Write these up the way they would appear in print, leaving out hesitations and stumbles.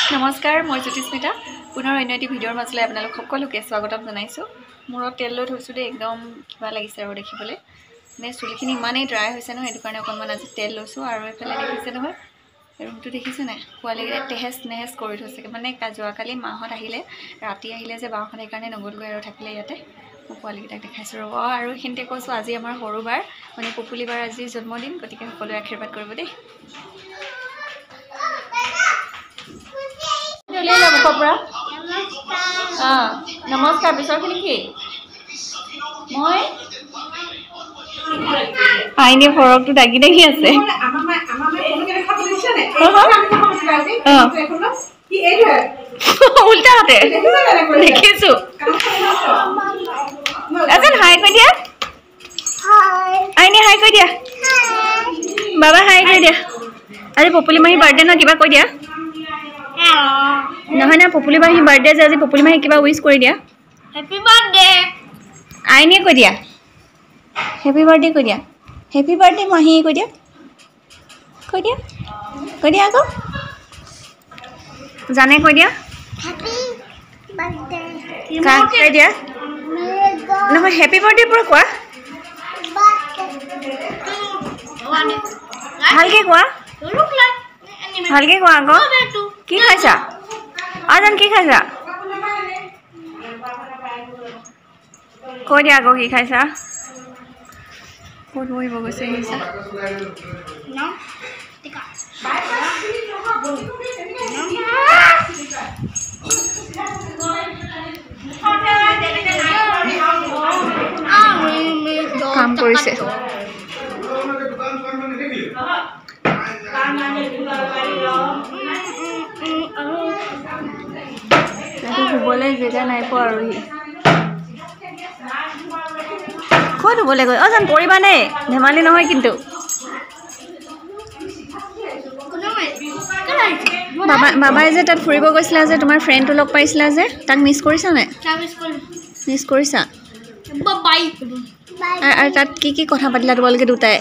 নমস্কাৰ মই জ্যোতিস্মিতা পুনৰ অন্য এটি ভিডিঅ'ৰ মাজলৈ আপোনালোক সকলোকে স্বাগতম জনাইছোঁ মূৰত তেল লৈ থৈছোঁ দেই একদম কিবা লাগিছে আৰু দেখিবলৈ মানে চুলিখিনি ইমানেই ড্ৰাই হৈছে নহয় সেইটো কাৰণে অকণমান আজি তেল লৈছোঁ আৰু এফালে দেখিছে নহয় ৰুমটো দেখিছে নাই পোৱালিকেইটা তেহেজ নেহেজ কৰি থৈছে মানে যোৱাকালি মাহঁত আহিলে ৰাতি আহিলে যে বাৰখন সেইকাৰণে নগ'লগৈ আৰু থাকিলে ইয়াতে মই পোৱালিকেইটাক দেখাইছোঁ ৰ'ব আৰু এইখিনিতে কৈছোঁ আজি আমাৰ সৰু বাৰ মানে পুপুলি বাৰ আজি জন্মদিন গতিকে সকলোৱে আশীৰ্বাদ কৰিব দেই নমস্কাৰ পিছৰখিনি কি মই আইনে ফৰকটো দাগি দাগি আছে উল্টা হাতে দেখিছোঁ এজন হাই কৈ দিয়া আইনে হাই কৈ দিয়া বাবা হাই কৈ দিয়া আজি পপুলি মাহী বাৰ্থডে ন কিবা কৈ দিয়া নহয় না পপুলি মাহী বাৰ্থডে যে আজি পপুলি মাহী কিবা উইচ কৰি দিয়া হেপী বাৰ্থডে আইনে কৈ দিয়া হেপী বাৰ্থডে কৈ দিয়া হেপী বাৰ্থডে মাহী কৈ দিয়া আকৌ জানে কৈ দিয়া হেপী বাৰ্থডে কাক কৈ দিয়া নহয় হেপী বাৰ্থডে পৰা কোৱা ভালকে কোৱা আকৌ কি খাইছা আজান কি খাইছা কৈ দিয়া আকৌ কি খাইছা ক'ত বহিব গৈছে আহিছা কাম কৰিছে শুবলৈ জেগা নাই পোৱা আৰু ক'ত শুবলৈ গৈ জান পৰিবা নে ধেমালি নহয় কিন্তু বাবাই যে তাত ফুৰিব গৈছিলা যে তোমাৰ ফ্ৰেণ্ডটো লগ পাইছিলা যে তাক মিছ কৰিছা নাই মিছ কৰিছা আৰু তাত কি কি কথা পাতিলা তোমালোকে দুটাই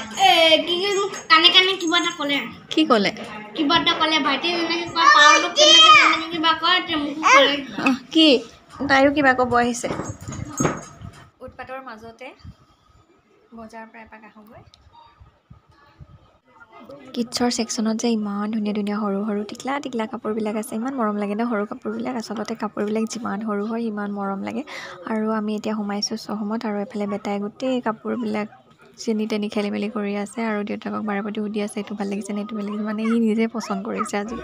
কি ক'লে কি তাইও কিবা ক'ব আহিছে উৎপাতৰ মাজতে বজাৰৰ পৰা এপাক আহোঁগৈ কিডছৰ ছেকশ্যনত যে ইমান ধুনীয়া ধুনীয়া সৰু সৰু টিকলা টিকলা কাপোৰবিলাক আছে ইমান মৰম লাগে ন সৰু কাপোৰবিলাক আচলতে কাপোৰবিলাক যিমান সৰু হয় সিমান মৰম লাগে আৰু আমি এতিয়া সোমাইছোঁ শ্ব'ৰুমত আৰু এফালে বেটাই গোটেই কাপোৰবিলাক চেনি তেনি খেলি মেলি কৰি আছে আৰু দেউতাকক বাৰে প্ৰতি সুধি আছে এইটো ভাল লাগিছে নে এইটো ভাল লাগিছে মানে সি নিজে পচন্দ কৰিছে আজি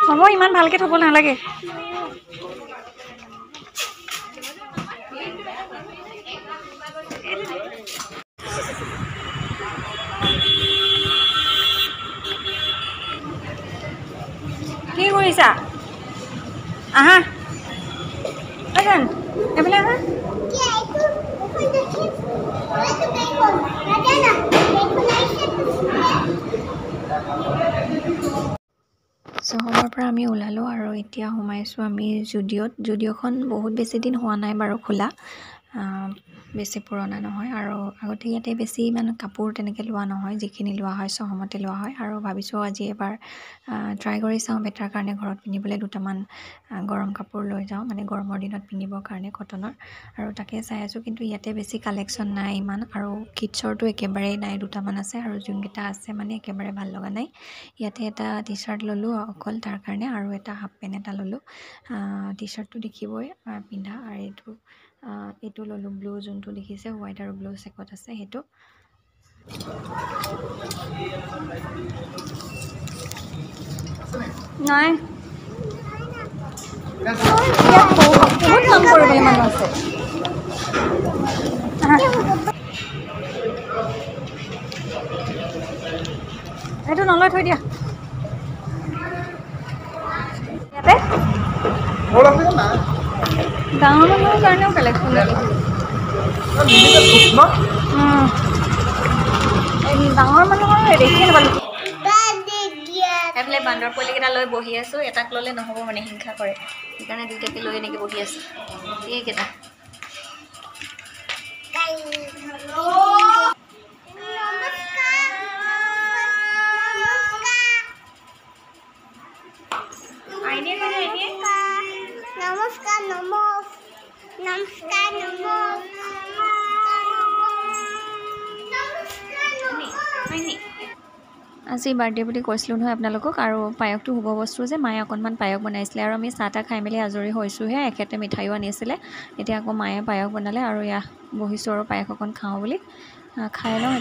হ'ব ইমান ভালকৈ থ'ব নালাগে কি কৰিছা আহা আজান এইফালে আহা চহৰৰ পৰা আমি ওলালোঁ আৰু এতিয়া সোমাইছোঁ আমি জুডিঅ'খন বহুত বেছি দিন হোৱা নাই বাৰু খোলা বেছি পুৰণা নহয় আৰু আগতে ইয়াতে বেছি ইমান কাপোৰ তেনেকৈ লোৱা নহয় যিখিনি লোৱা হয় চহৰতে লোৱা হয় আৰু ভাবিছোঁ আজি এবাৰ ট্ৰাই কৰি চাওঁ বেটাৰ কাৰণে ঘৰত পিন্ধিবলৈ দুটামান গৰম কাপোৰ লৈ যাওঁ মানে গৰমৰ দিনত পিন্ধিবৰ কাৰণে কটনৰ আৰু তাকে চাই আছোঁ কিন্তু ইয়াতে বেছি কালেকশ্যন নাই ইমান আৰু কিডছৰটো একেবাৰেই নাই দুটামান আছে আৰু যোনকেইটা আছে মানে একেবাৰে ভাল লগা নাই ইয়াতে এটা টি চাৰ্ট ল'লোঁ অকল তাৰ কাৰণে আৰু এটা হাফ পেণ্ট এটা ল'লোঁ টি চাৰ্টটো দেখিবই পিন্ধা আৰু এইটো ল'লোঁ ব্লু যোনটো দেখিছে হোৱাইট আৰু ব্লু চেকত আছে সেইটো নাই বহুত কাম কৰিবলৈ মানুহ আছে এইটো নলয় থৈ দিয়া ইয়াতে ডাঙৰ মানুহৰ কাৰণেও কালেকশ্যন ডাঙৰ মানুহৰ দেখিয়ে নাপালোঁ এইফালে বান্দৰ পোৱালিকেইটা লৈ বহি আছোঁ এটাক ল'লে নহ'ব মানে হিংসা কৰে সেইকাৰণে দুইটাকে লৈ এনেকৈ বহি আছোঁ এইকেইটা নমস্কাৰ আজি বাৰ্থডে বুলি কৈছিলোঁ নহয় আপোনালোকক আৰু পায়সটো শুভ বস্তু যে মায়ে অকণমান পায়স বনাইছিলে আৰু আমি চাহ তাহ খাই মেলি আজৰি হৈছোঁহে এখেতে মিঠাইও আনিছিলে এতিয়া আকৌ মায়ে পায়স বনালে আৰু এয়া বহিছোঁ আৰু পায়স অকণ খাওঁ বুলি খাই লওঁ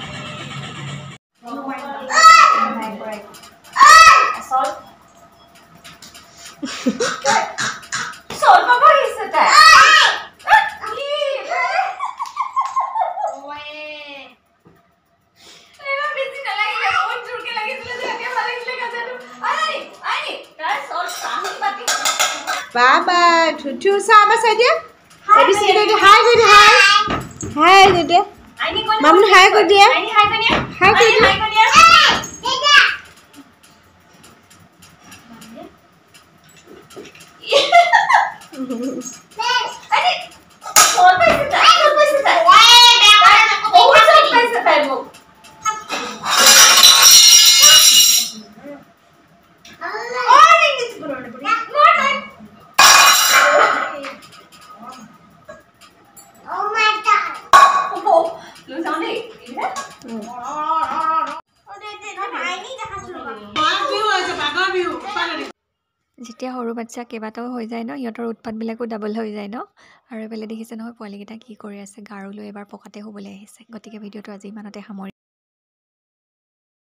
Baba, tutu sama saja. Tapi sih dia hai ke dia hai ke dia. Mamun hai ke dia. Hai ke dia. যেতিয়া সৰু বাচ্চা কেইবাটাও হৈ যায় ন সিহঁতৰ উৎপাতবিলাকো ডাবল হৈ যায় ন আৰু এইফালে দেখিছে নহয় পোৱালিকেইটা কি কৰি আছে গাৰু লৈ এবাৰ পকাতে শুবলৈ আহিছে গতিকে ভিডিঅ'টো আজি ইমানতে সামৰি